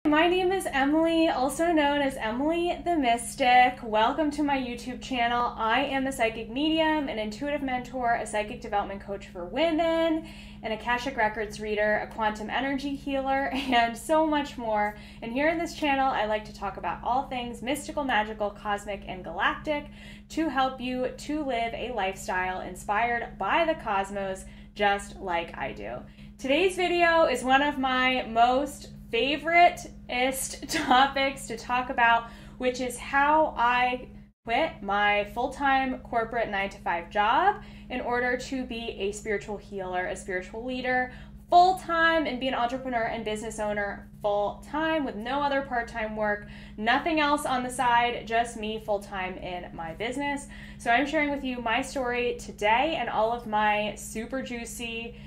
My name is Emily, also known as Emily the Mystic. Welcome to my YouTube channel. I am a psychic medium, an intuitive mentor, a psychic development coach for women, an Akashic Records reader, a quantum energy healer, and so much more. And here in this channel, I like to talk about all things mystical, magical, cosmic, and galactic to help you to live a lifestyle inspired by the cosmos, just like I do. Today's video is one of my most favorite-ist topics to talk about, which is how I quit my full-time corporate 9-to-5 job in order to be a spiritual healer, a spiritual leader, full-time, and be an entrepreneur and business owner full-time with no other part-time work, nothing else on the side, just me full-time in my business. So I'm sharing with you my story today and all of my super juicy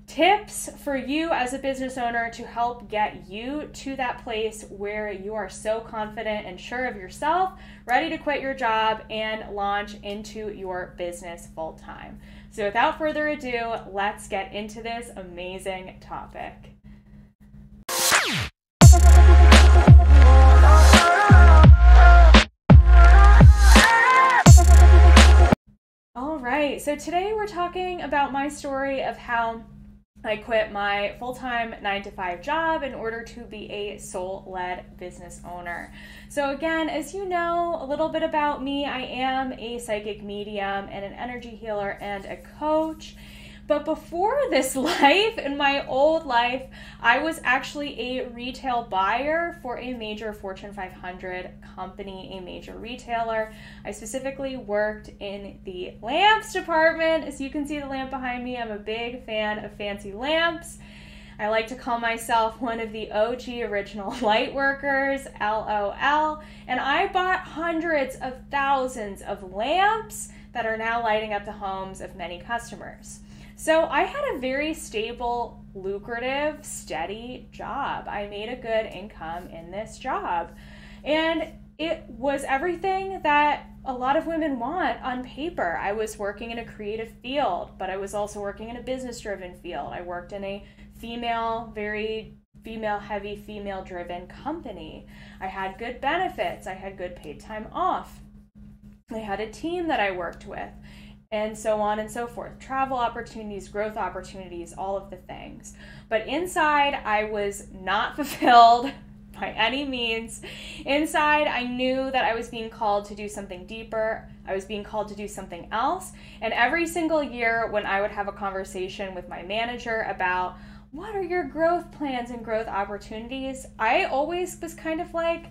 tips for you as a business owner to help get you to that place where you are so confident and sure of yourself, ready to quit your job and launch into your business full time. So without further ado, let's get into this amazing topic. All right, so today we're talking about my story of how I quit my full-time 9-to-5 job in order to be a soul-led business owner. So again, as you know a little bit about me, I am a psychic medium and an energy healer and a coach. But before this life, in my old life, I was actually a retail buyer for a major Fortune 500 company, a major retailer. I specifically worked in the lamps department. As you can see the lamp behind me, I'm a big fan of fancy lamps. I like to call myself one of the OG original light workers, LOL. And I bought hundreds of thousands of lamps that are now lighting up the homes of many customers. So I had a very stable, lucrative, steady job. I made a good income in this job. And it was everything that a lot of women want on paper. I was working in a creative field, but I was also working in a business-driven field. I worked in a very female-heavy, female-driven company. I had good benefits. I had good paid time off. I had a team that I worked with, and so on and so forth. Travel opportunities, growth opportunities, all of the things. But inside, I was not fulfilled by any means. Inside, I knew that I was being called to do something deeper. I was being called to do something else. And every single year when I would have a conversation with my manager about what are your growth plans and growth opportunities, I always was kind of like,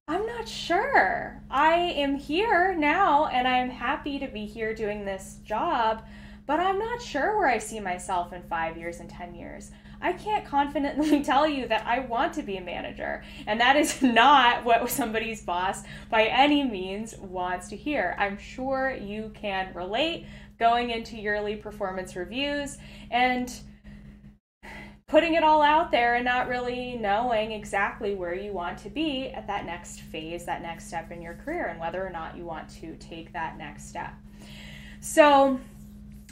I'm not sure. I am here now and I'm happy to be here doing this job, but I'm not sure where I see myself in 5 years and 10 years. I can't confidently tell you that I want to be a manager, and that is not what somebody's boss by any means wants to hear. I'm sure you can relate going into yearly performance reviews and putting it all out there and not really knowing exactly where you want to be at that next phase, that next step in your career, and whether or not you want to take that next step. So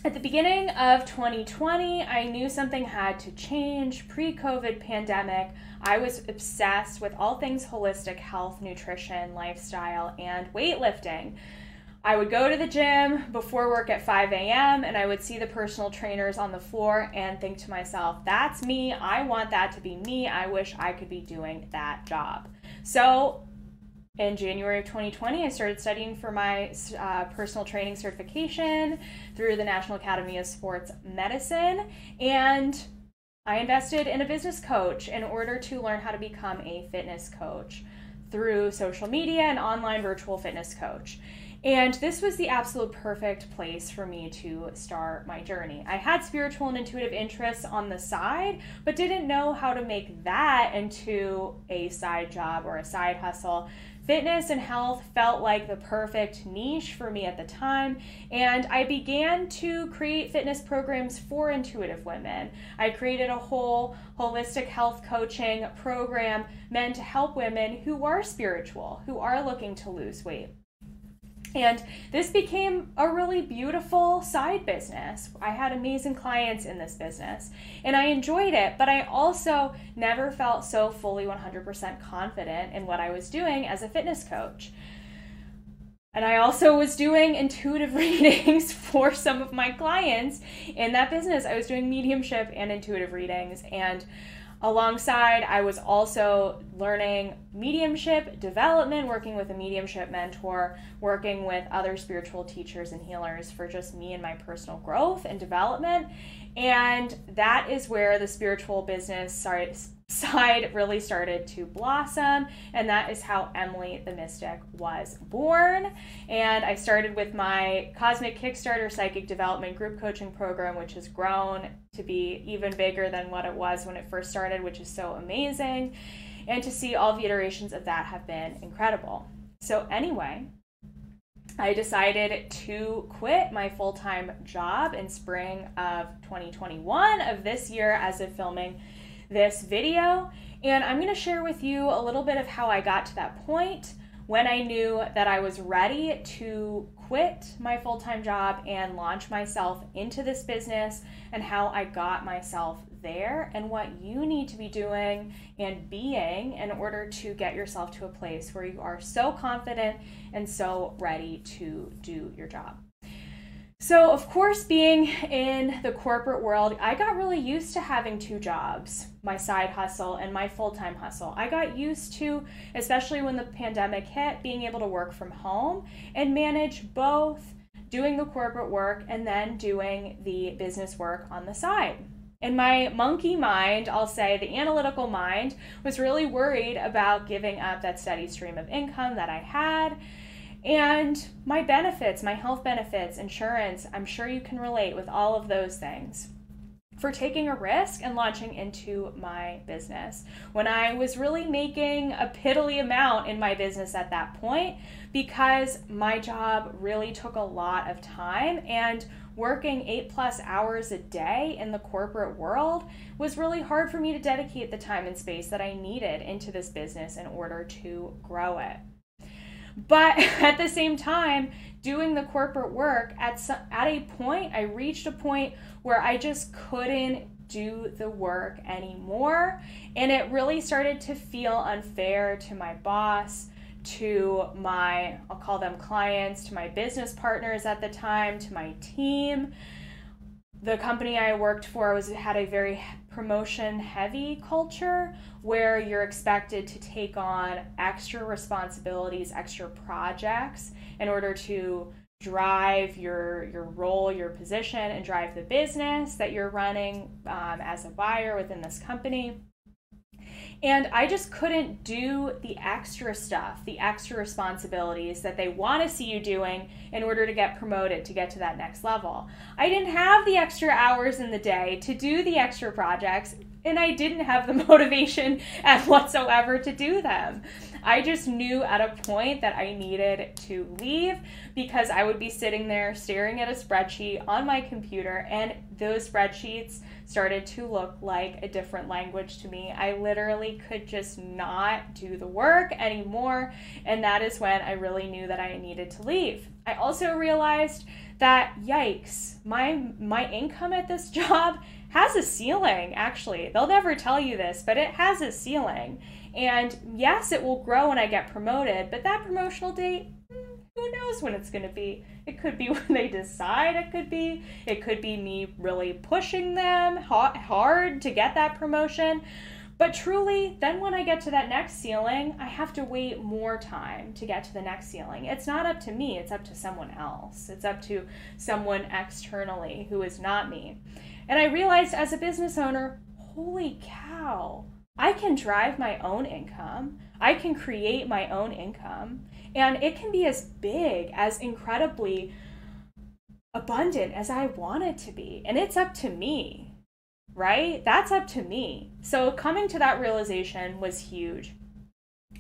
at the beginning of 2020, I knew something had to change. Pre-COVID pandemic, I was obsessed with all things holistic health, nutrition, lifestyle, and weightlifting. I would go to the gym before work at 5 a.m. and I would see the personal trainers on the floor and think to myself, that's me. I want that to be me. I wish I could be doing that job. So in January of 2020, I started studying for my personal training certification through the National Academy of Sports Medicine, and I invested in a business coach in order to learn how to become a fitness coach through social media and online virtual fitness coach. And this was the absolute perfect place for me to start my journey. I had spiritual and intuitive interests on the side, but didn't know how to make that into a side job or a side hustle. Fitness and health felt like the perfect niche for me at the time, and I began to create fitness programs for intuitive women. I created a whole holistic health coaching program meant to help women who are spiritual, who are looking to lose weight. And this became a really beautiful side business. I had amazing clients in this business and I enjoyed it, but I also never felt so fully 100% confident in what I was doing as a fitness coach. And I also was doing intuitive readings for some of my clients in that business. I was doing mediumship and intuitive readings, and alongside, I was also learning mediumship development, working with a mediumship mentor, working with other spiritual teachers and healers for just me and my personal growth and development. And that is where the spiritual business side really started to blossom. And that is how Emily the Mystic was born. And I started with my Cosmic Kickstarter Psychic Development Group Coaching Program, which has grown to be even bigger than what it was when it first started, which is so amazing. And to see all the iterations of that have been incredible. So anyway, I decided to quit my full-time job in spring of 2021 of this year as of filming this video. And I'm going to share with you a little bit of how I got to that point when I knew that I was ready to quit my full-time job and launch myself into this business, and how I got myself there, and what you need to be doing and being in order to get yourself to a place where you are so confident and so ready to do your job. So, of course, being in the corporate world, I got really used to having two jobs, my side hustle and my full-time hustle. I got used to, especially when the pandemic hit, being able to work from home and manage both, doing the corporate work and then doing the business work on the side. And my monkey mind, I'll say the analytical mind, was really worried about giving up that steady stream of income that I had. And my benefits, my health benefits, insurance, I'm sure you can relate with all of those things, for taking a risk and launching into my business when I was really making a piddly amount in my business at that point, because my job really took a lot of time, and working 8+ hours a day in the corporate world was really hard for me to dedicate the time and space that I needed into this business in order to grow it. But at the same time, doing the corporate work, at a point, I reached a point where I just couldn't do the work anymore. And it really started to feel unfair to my boss, to my, I'll call them clients, to my business partners at the time, to my team. The company I worked for had a very promotion-heavy culture where you're expected to take on extra responsibilities, extra projects in order to drive your role, your position, and drive the business that you're running as a buyer within this company. And I just couldn't do the extra stuff, the extra responsibilities that they want to see you doing in order to get promoted, to get to that next level. I didn't have the extra hours in the day to do the extra projects, and I didn't have the motivation whatsoever to do them. I just knew at a point that I needed to leave, because I would be sitting there staring at a spreadsheet on my computer, and those spreadsheets started to look like a different language to me. I literally could just not do the work anymore, and that is when I really knew that I needed to leave. I also realized that, yikes, my income at this job has a ceiling, actually. They'll never tell you this, but it has a ceiling. And yes, it will grow when I get promoted, but that promotional date, who knows when it's going to be? It could be when they decide. It could be me really pushing them hard to get that promotion. But truly, then when I get to that next ceiling, I have to wait more time to get to the next ceiling. It's not up to me, it's up to someone else. It's up to someone externally who is not me. And I realized as a business owner, holy cow, I can drive my own income. I can create my own income. And it can be as big, as incredibly abundant as I want it to be. And it's up to me, right? That's up to me. So coming to that realization was huge.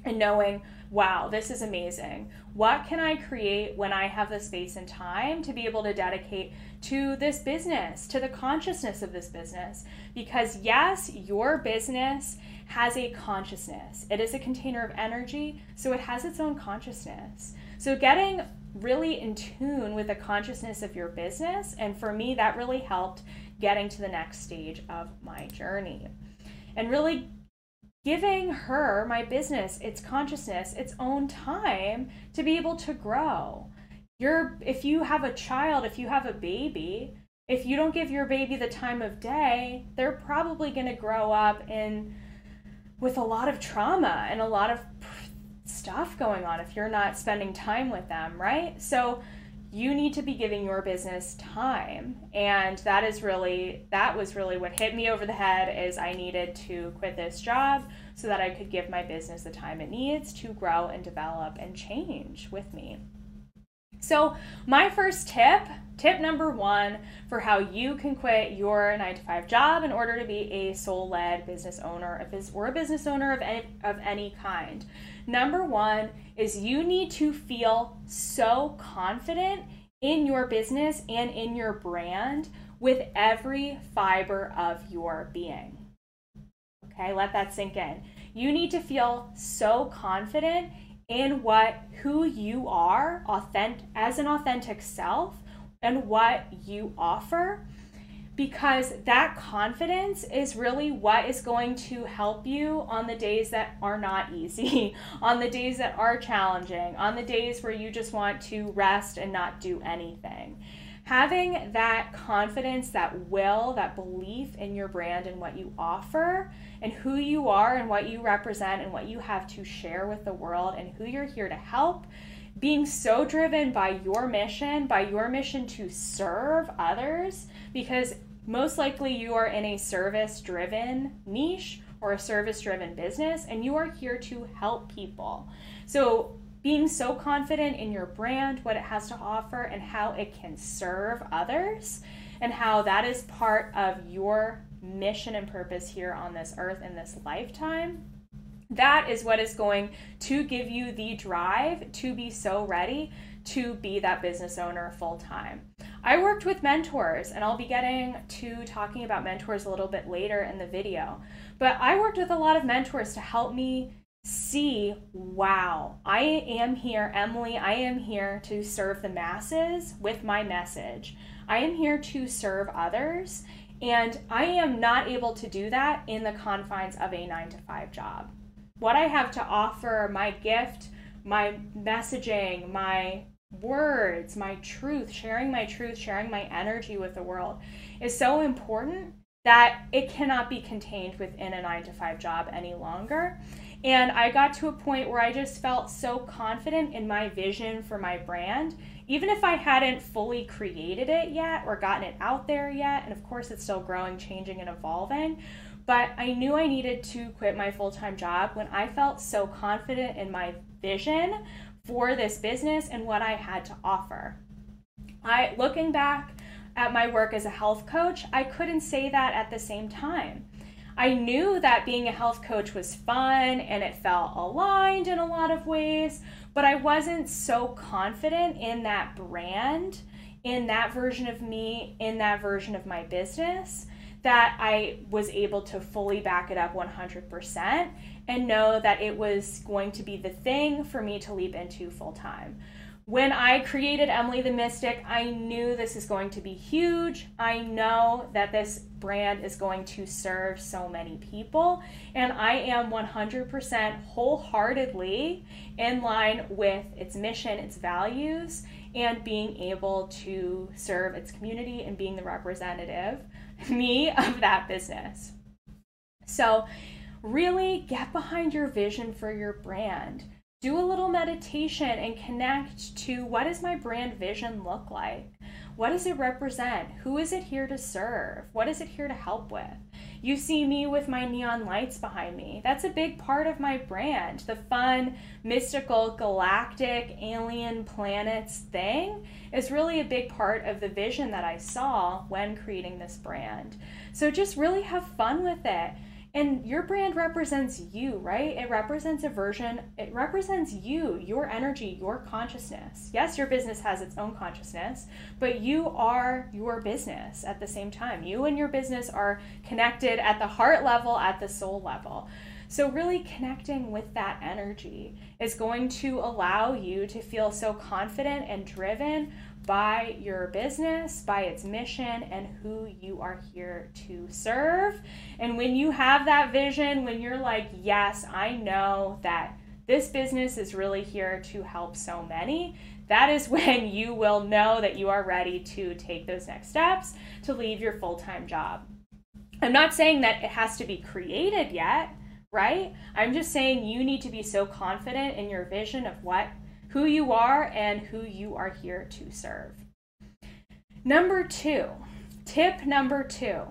And knowing, wow, this is amazing. What can I create when I have the space and time to be able to dedicate to this business, to the consciousness of this business? Because yes, your business has a consciousness. It is a container of energy, so it has its own consciousness. So getting really in tune with the consciousness of your business, and for me, that really helped getting to the next stage of my journey. And really giving her, my business, its consciousness, its own time to be able to grow. If you have a child, if you have a baby, if you don't give your baby the time of day, they're probably going to grow up with a lot of trauma and a lot of stuff going on if you're not spending time with them, right? So you need to be giving your business time. And that was really what hit me over the head, is I needed to quit this job so that I could give my business the time it needs to grow and develop and change with me. So my first tip number 1 for how you can quit your 9-to-5 job in order to be a soul-led business owner, or a business owner of any kind. Number 1 is you need to feel so confident in your business and in your brand with every fiber of your being. Okay, let that sink in. You need to feel so confident in who you are as an authentic self and what you offer, because that confidence is really what is going to help you on the days that are not easy, on the days that are challenging, on the days where you just want to rest and not do anything. Having that confidence, that will, that belief in your brand and what you offer and who you are and what you represent and what you have to share with the world and who you're here to help, being so driven by your mission to serve others, because most likely you are in a service-driven niche or a service-driven business and you are here to help people. So being so confident in your brand, what it has to offer, and how it can serve others, and how that is part of your mission and purpose here on this earth in this lifetime, that is what is going to give you the drive to be so ready to be that business owner full time. I worked with mentors, and I'll be getting to talking about mentors a little bit later in the video, but I worked with a lot of mentors to help me see, wow, I am here, Emily, I am here to serve the masses with my message. I am here to serve others, and I am not able to do that in the confines of a 9-to-5 job. What I have to offer, my gift, my messaging, my words, my truth, sharing my energy with the world is so important that it cannot be contained within a 9-to-5 job any longer. And I got to a point where I just felt so confident in my vision for my brand, even if I hadn't fully created it yet or gotten it out there yet. And of course, it's still growing, changing, and evolving. But I knew I needed to quit my full-time job when I felt so confident in my vision for this business and what I had to offer. Looking back at my work as a health coach, I couldn't say that at the same time. I knew that being a health coach was fun and it felt aligned in a lot of ways, but I wasn't so confident in that brand, in that version of me, in that version of my business, that I was able to fully back it up 100% and know that it was going to be the thing for me to leap into full time. When I created Emily the Mystic, I knew this is going to be huge. I know that this brand is going to serve so many people, and I am 100% wholeheartedly in line with its mission, its values, and being able to serve its community and being the representative, me, of that business. So really get behind your vision for your brand. Do a little meditation and connect to, what does my brand vision look like? What does it represent? Who is it here to serve? What is it here to help with? You see me with my neon lights behind me. That's a big part of my brand. The fun, mystical, galactic, alien planets thing is really a big part of the vision that I saw when creating this brand. So just really have fun with it. And your brand represents you, right? It represents it represents you, your energy, your consciousness. Yes, your business has its own consciousness, but you are your business at the same time. You and your business are connected at the heart level, at the soul level. So really connecting with that energy is going to allow you to feel so confident and driven by your business, by its mission, and who you are here to serve. And when you have that vision, when you're like, yes, I know that this business is really here to help so many, that is when you will know that you are ready to take those next steps to leave your full-time job. I'm not saying that it has to be created yet, right? I'm just saying you need to be so confident in your vision of who you are and who you are here to serve. Tip number two,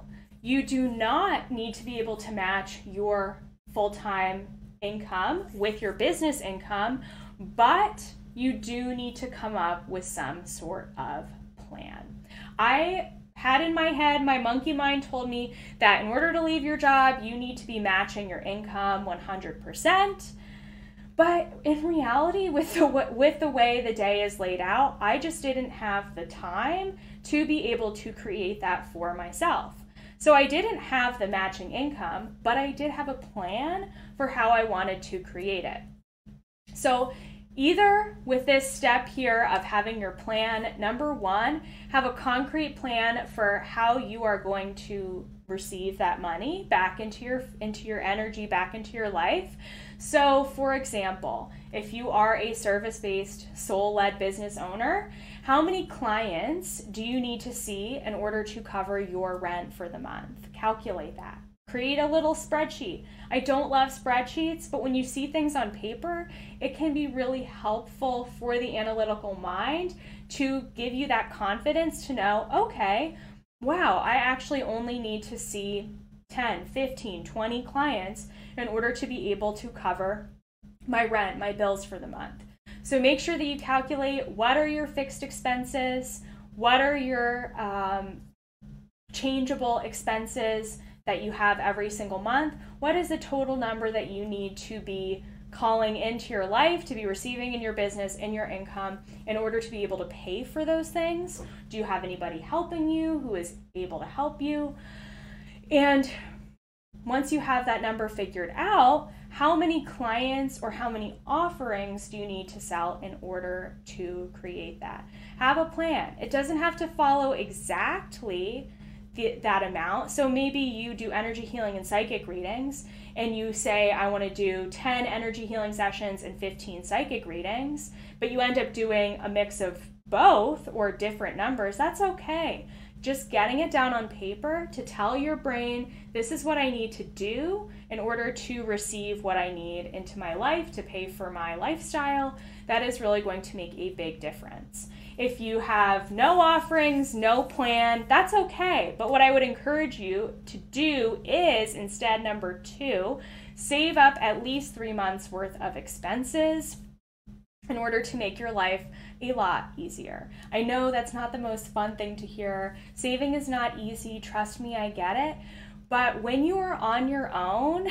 you do not need to be able to match your full-time income with your business income, but you do need to come up with some sort of plan. I had in my head, my monkey mind told me that in order to leave your job, you need to be matching your income 100%. But in reality, with the way the day is laid out, I just didn't have the time to be able to create that for myself. So I didn't have the matching income, but I did have a plan for how I wanted to create it. So either with this step here of having your plan, number one, have a concrete plan for how you are going to receive that money back into your energy, back into your life. So for example, if you are a service-based, soul-led business owner, how many clients do you need to see in order to cover your rent for the month? Calculate that. Create a little spreadsheet. I don't love spreadsheets, but when you see things on paper, it can be really helpful for the analytical mind to give you that confidence to know, okay, wow, I actually only need to see 10, 15, 20 clients in order to be able to cover my rent, my bills for the month. So make sure that you calculate what are your fixed expenses, what are your changeable expenses that you have every single month, what is the total number that you need to be calling into your life, to be receiving in your business, in your income, in order to be able to pay for those things. Do you have anybody helping you who is able to help you? And once you have that number figured out, how many clients or how many offerings do you need to sell in order to create that? Have a plan. It doesn't have to follow exactly that amount. So maybe you do energy healing and psychic readings and you say, I want to do 10 energy healing sessions and 15 psychic readings, but you end up doing a mix of both or different numbers. That's okay. Just getting it down on paper to tell your brain, this is what I need to do in order to receive what I need into my life to pay for my lifestyle, that is really going to make a big difference. If you have no offerings, no plan, that's okay. But what I would encourage you to do is, instead, number two, save up at least 3 months worth of expenses in order to make your life a lot easier. I know that's not the most fun thing to hear. Saving is not easy. Trust me, I get it. But when you are on your own,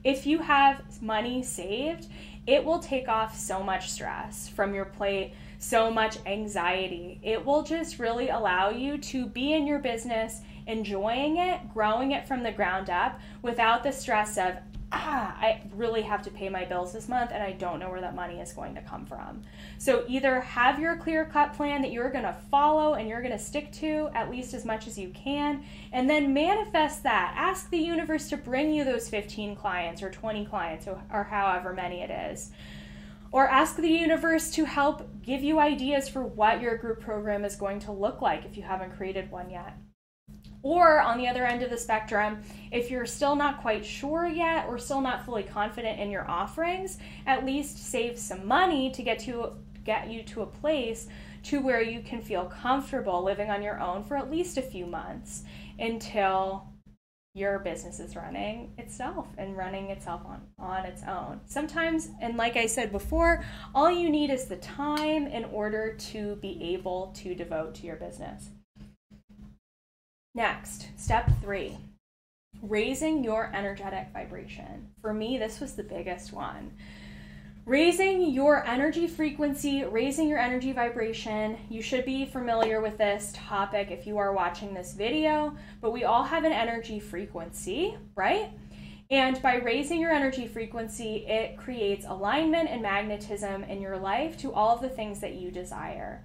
if you have money saved, it will take off so much stress from your plate, so much anxiety. It will just really allow you to be in your business, enjoying it, growing it from the ground up without the stress of, I really have to pay my bills this month and I don't know where that money is going to come from. So either have your clear-cut plan that you're going to follow and you're going to stick to at least as much as you can, and then manifest that. Ask the universe to bring you those 15 clients or 20 clients or however many it is. Or ask the universe to help give you ideas for what your group program is going to look like if you haven't created one yet. Or on the other end of the spectrum, if you're still not quite sure yet or still not fully confident in your offerings, at least save some money to get you to a place to where you can feel comfortable living on your own for at least a few months until your business is running itself and running itself on its own. Sometimes, and like I said before, all you need is the time in order to be able to devote to your business. Next, step 3, raising your energetic vibration. For me, this was the biggest one. Raising your energy frequency, raising your energy vibration. You should be familiar with this topic if you are watching this video, but we all have an energy frequency, right? And by raising your energy frequency, it creates alignment and magnetism in your life to all of the things that you desire.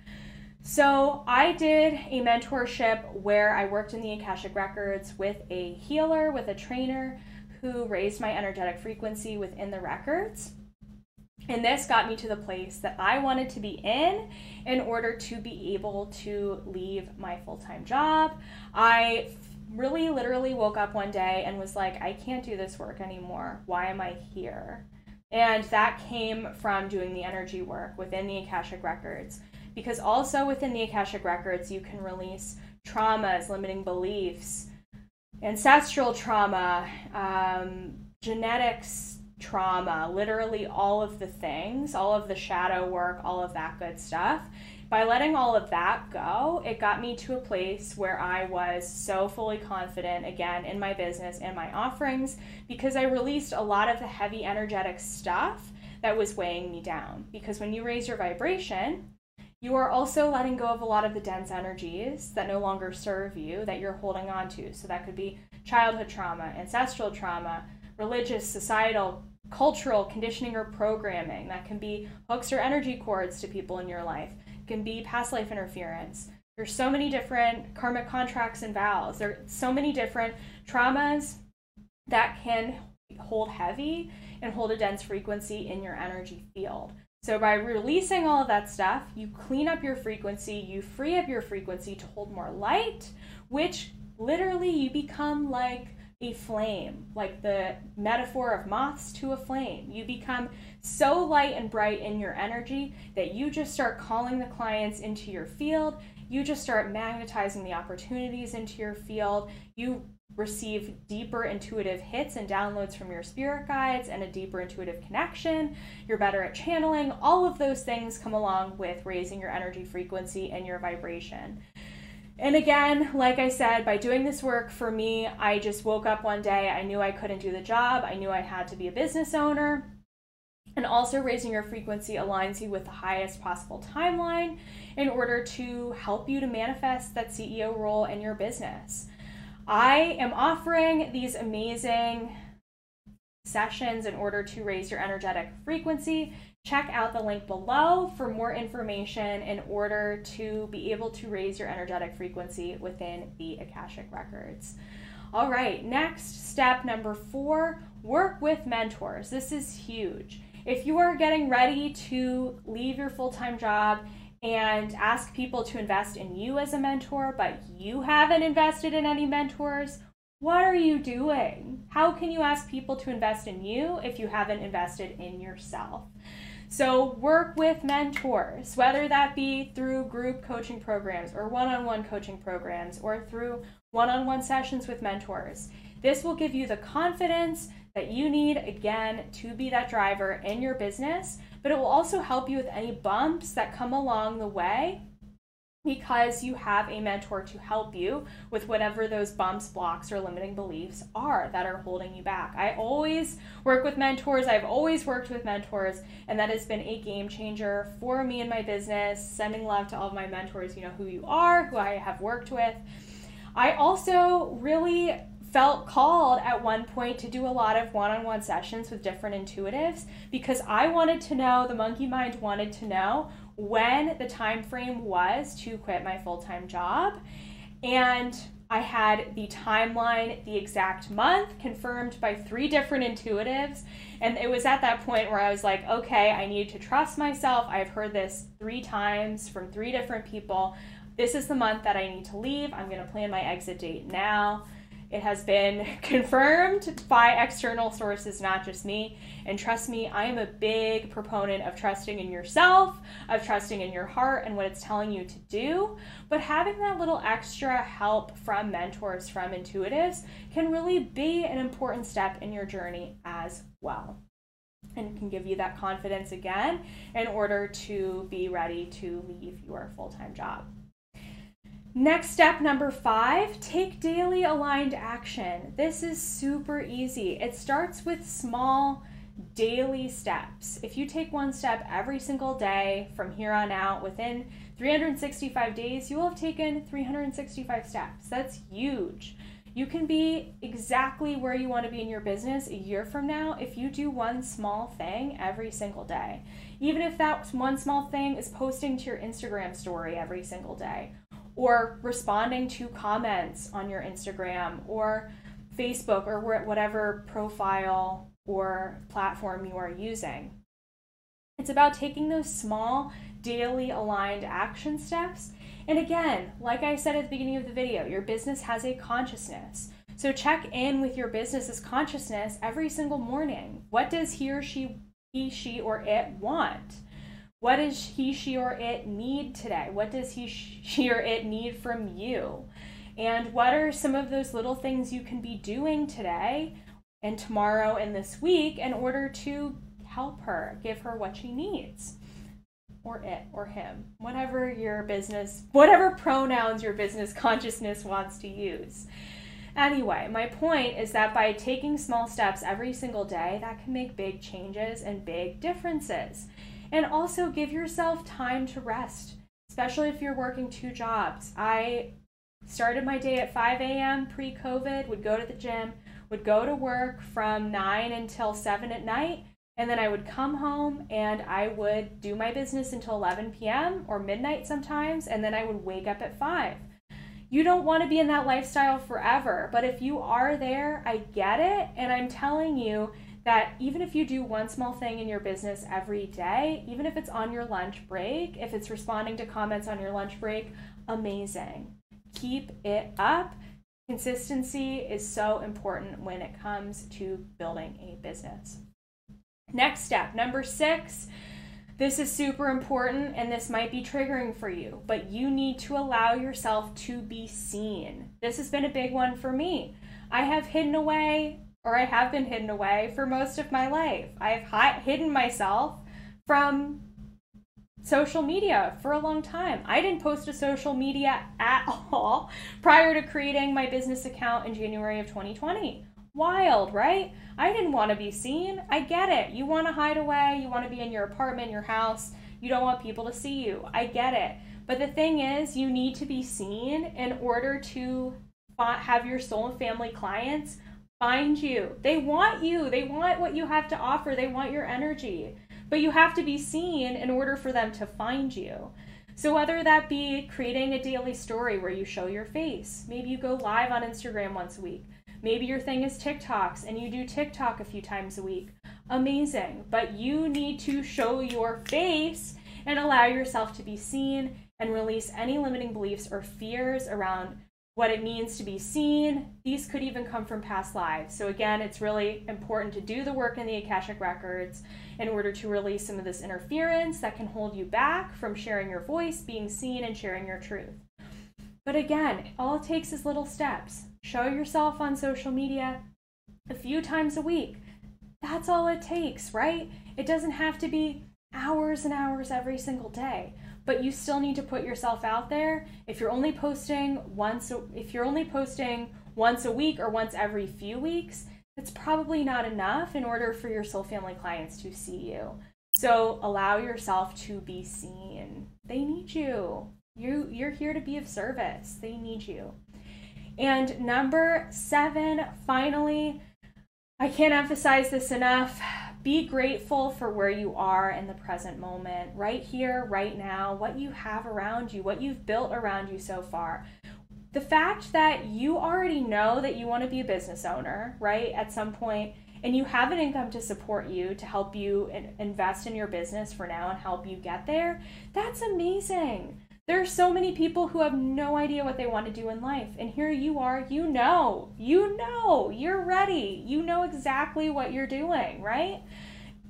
So I did a mentorship where I worked in the Akashic Records with a healer, with a trainer who raised my energetic frequency within the records. And this got me to the place that I wanted to be in order to be able to leave my full-time job. I really literally woke up one day and was like, I can't do this work anymore. Why am I here? And that came from doing the energy work within the Akashic Records. Because also within the Akashic Records, you can release traumas, limiting beliefs, ancestral trauma, genetics trauma, literally all of the things, all of the shadow work, all of that good stuff. By letting all of that go, it got me to a place where I was so fully confident again in my business and my offerings, because I released a lot of the heavy energetic stuff that was weighing me down. Because when you raise your vibration, you are also letting go of a lot of the dense energies that no longer serve you, that you're holding on to. So that could be childhood trauma, ancestral trauma, religious, societal, cultural conditioning or programming. That can be hooks or energy cords to people in your life. It can be past life interference. There's so many different karmic contracts and vows. There are so many different traumas that can hold heavy and hold a dense frequency in your energy field. So by releasing all of that stuff, you clean up your frequency, you free up your frequency to hold more light, which literally you become like a flame, like the metaphor of moths to a flame. You become so light and bright in your energy that you just start calling the clients into your field. You just start magnetizing the opportunities into your field. You receive deeper intuitive hits and downloads from your spirit guides and a deeper intuitive connection. You're better at channeling. All of those things come along with raising your energy frequency and your vibration. And again, like I said, by doing this work for me, I just woke up one day. I knew I couldn't do the job. I knew I had to be a business owner. And also raising your frequency aligns you with the highest possible timeline in order to help you to manifest that CEO role in your business. I am offering these amazing sessions in order to raise your energetic frequency. Check out the link below for more information in order to be able to raise your energetic frequency within the Akashic Records. All right, next step number 4, work with mentors. This is huge. If you are getting ready to leave your full-time job and ask people to invest in you as a mentor, but you haven't invested in any mentors, what are you doing? How can you ask people to invest in you if you haven't invested in yourself? So work with mentors, whether that be through group coaching programs or one-on-one coaching programs or through one-on-one sessions with mentors. This will give you the confidence that you need, again, to be that driver in your business, but it will also help you with any bumps that come along the way because you have a mentor to help you with whatever those bumps, blocks, or limiting beliefs are that are holding you back. I always work with mentors. I've always worked with mentors, and that has been a game changer for me in my business. Sending love to all of my mentors. You know who you are, who I have worked with. I also really felt called at one point to do a lot of one-on-one sessions with different intuitives because I wanted to know, the monkey mind wanted to know when the time frame was to quit my full-time job. And I had the timeline, the exact month confirmed by 3 different intuitives. And it was at that point where I was like, okay, I need to trust myself. I've heard this 3 times from 3 different people. This is the month that I need to leave. I'm going to plan my exit date now. It has been confirmed by external sources, not just me. And trust me, I am a big proponent of trusting in yourself, of trusting in your heart and what it's telling you to do. But having that little extra help from mentors, from intuitives, can really be an important step in your journey as well. And can give you that confidence again in order to be ready to leave your full-time job. Next step number 5, take daily aligned action. This is super easy. It starts with small daily steps. If you take 1 step every single day from here on out, within 365 days, you will have taken 365 steps. That's huge. You can be exactly where you want to be in your business a year from now if you do one small thing every single day. Even if that one small thing is posting to your Instagram story every single day, or responding to comments on your Instagram or Facebook or whatever profile or platform you are using. It's about taking those small, daily aligned action steps. And again, like I said at the beginning of the video, your business has a consciousness. So check in with your business's consciousness every single morning. What does he, she, or it want? What does he, she, or it need today? What does he, she, or it need from you? And what are some of those little things you can be doing today and tomorrow and this week in order to help her, give her what she needs? Or it, or him, whatever your business, whatever pronouns your business consciousness wants to use. Anyway, my point is that by taking small steps every single day, that can make big changes and big differences. And also give yourself time to rest, especially if you're working 2 jobs. I started my day at 5 a.m. pre-COVID, would go to the gym, would go to work from 9 until 7 at night, and then I would come home and I would do my business until 11 p.m. or midnight sometimes, and then I would wake up at 5. You don't want to be in that lifestyle forever, but if you are there, I get it, and I'm telling you that even if you do one small thing in your business every day, even if it's on your lunch break, if it's responding to comments on your lunch break, amazing. Keep it up. Consistency is so important when it comes to building a business. Next step, number 6, this is super important and this might be triggering for you, but you need to allow yourself to be seen. This has been a big one for me. I have been hidden away for most of my life. I've hidden myself from social media for a long time. I didn't post to social media at all prior to creating my business account in January of 2020. Wild, right? I didn't want to be seen. I get it. You want to hide away. You want to be in your apartment, your house. You don't want people to see you. I get it. But the thing is, you need to be seen in order to have your soul and family clients find you. They want you. They want what you have to offer. They want your energy. But you have to be seen in order for them to find you. So whether that be creating a daily story where you show your face, maybe you go live on Instagram once a week. Maybe your thing is TikToks and you do TikTok a few times a week. Amazing. But you need to show your face and allow yourself to be seen and release any limiting beliefs or fears around what it means to be seen. These could even come from past lives. So again, it's really important to do the work in the Akashic Records in order to release some of this interference that can hold you back from sharing your voice, being seen, and sharing your truth. But again, all it takes is little steps. Show yourself on social media a few times a week. That's all it takes, right? It doesn't have to be hours and hours every single day, but you still need to put yourself out there. If you're only posting once a week or once every few weeks, it's probably not enough in order for your soul family clients to see you. So allow yourself to be seen. They need you. You're here to be of service. They need you. And number 7, finally, I can't emphasize this enough. Be grateful for where you are in the present moment, right here, right now, what you have around you, what you've built around you so far. The fact that you already know that you want to be a business owner, right, at some point, and you have an income to support you, to help you invest in your business for now and help you get there, that's amazing. There are so many people who have no idea what they want to do in life. And here you are, you know, you're ready. You know exactly what you're doing, right?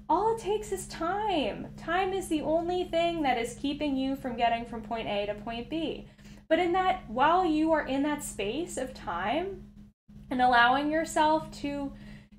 All it takes is time. Time is the only thing that is keeping you from getting from point A to point B. But while you are in that space of time and allowing yourself to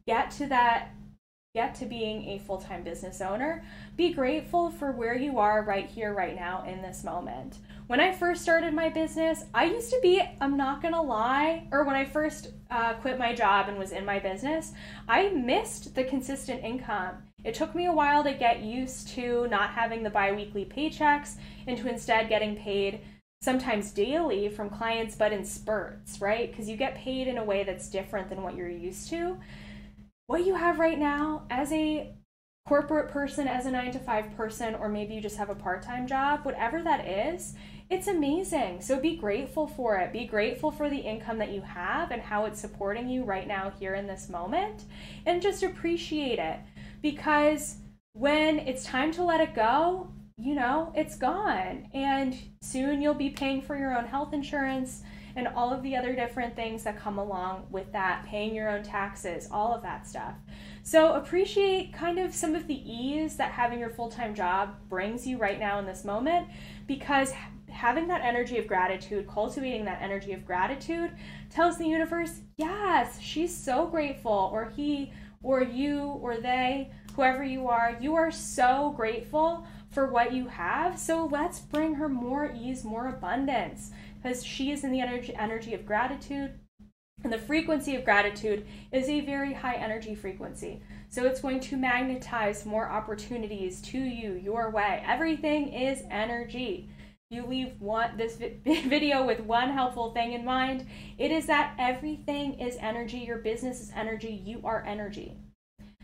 get to being a full-time business owner, be grateful for where you are right here, right now, in this moment. When I first started my business, I used to be, I'm not gonna lie, or when I first quit my job and was in my business, I missed the consistent income. It took me a while to get used to not having the bi-weekly paychecks and to instead getting paid sometimes daily from clients, but in spurts, right? Because you get paid in a way that's different than what you're used to. What you have right now as a corporate person, as a 9-to-5 person, or maybe you just have a part-time job, whatever that is, it's amazing. So be grateful for it. Be grateful for the income that you have and how it's supporting you right now here in this moment, and just appreciate it, because when it's time to let it go, you know, it's gone, and soon you'll be paying for your own health insurance and all of the other different things that come along with that, paying your own taxes, all of that stuff. So appreciate kind of some of the ease that having your full-time job brings you right now in this moment, because having that energy of gratitude, cultivating that energy of gratitude tells the universe, yes, she's so grateful, or he, or you, or they, whoever you are so grateful for what you have. So let's bring her more ease, more abundance, because she is in the energy of gratitude. And the frequency of gratitude is a very high energy frequency. So it's going to magnetize more opportunities to you, your way. Everything is energy. You leave this video with one helpful thing in mind. It is that everything is energy. Your business is energy. You are energy.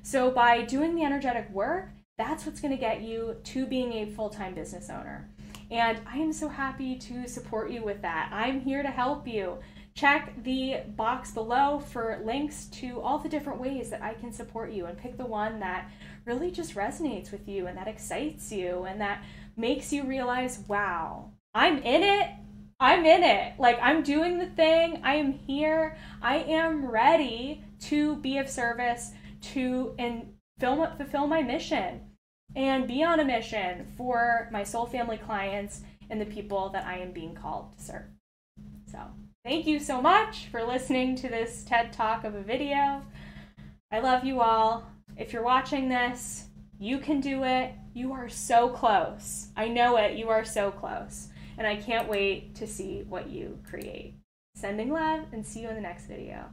So by doing the energetic work, that's what's going to get you to being a full-time business owner. And I am so happy to support you with that. I'm here to help you. Check the box below for links to all the different ways that I can support you, and pick the one that really just resonates with you and that excites you and that makes you realize, wow, I'm in it. I'm in it. Like, I'm doing the thing. I am here. I am ready to be of service and fulfill my mission and be on a mission for my soul family clients and the people that I am being called to serve. So thank you so much for listening to this TED Talk of a video. I love you all. If you're watching this, you can do it. You are so close. I know it. You are so close. And I can't wait to see what you create. Sending love, and see you in the next video.